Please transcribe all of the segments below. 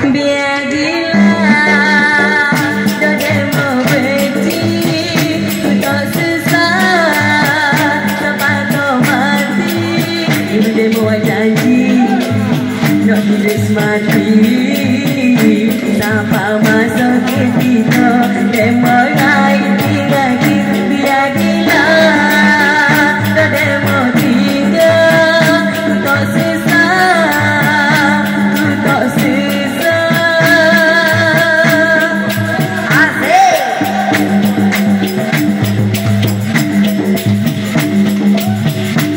biar gila dan mau benci ku tak sesat sampai kau mati. Ibu dia buat janji nak tulis mati sampai masa kita dia meraih tinggal biar gila dan mau tinggal ku tak sesat ku tak sesat. Asyik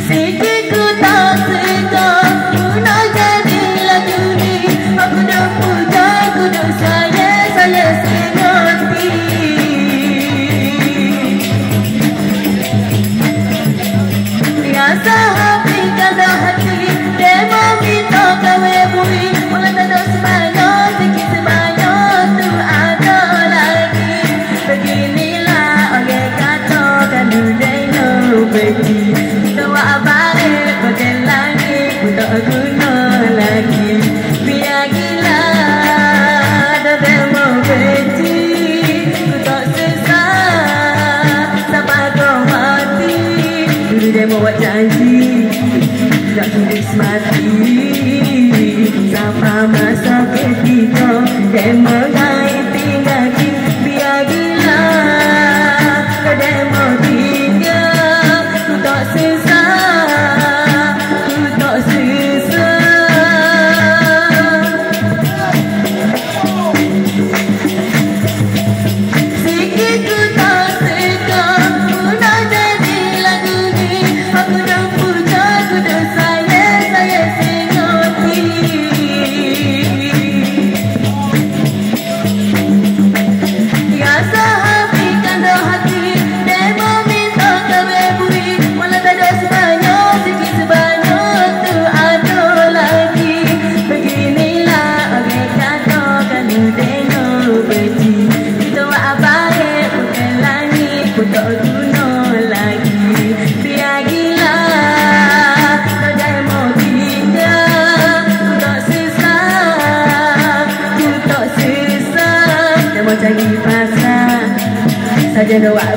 sikit ku tak suka ku nak jadi lagu ni. Aku dah puja ku dah saya senanti. Biasa hati kata hati dia mau minta kawe bui. Walau tak ada sebanyak sikit sebanyak tu ada lagi. Beginilah orang katakan dunia pergi. Kita buat balik pakai langit ku tak guna lagi. Biar gila dan mau benci ku tak sesat sampai kau mati. Dulu dia buat janji nak tulis mati sampai masa ketika dia meraih tinggal biar gila dan mau tinggal ku tak sesat ku tak sesat. Sikit ku tak suka ku nak jadi lagu ni. Aku dah puja ku dah saya senanti. Biasa hati kanda hati dia mau minta kawe bui. Walau tak ada sebanyak sikit sebanyak tu ada lagi. Beginilah orang katakan dunia benci. Kita buat baik bukan langit ku tak guna lagi. Biar gila dan mau tinggal ku tak sesat ku tak sesat. Dia mau cari pasal saja nak buat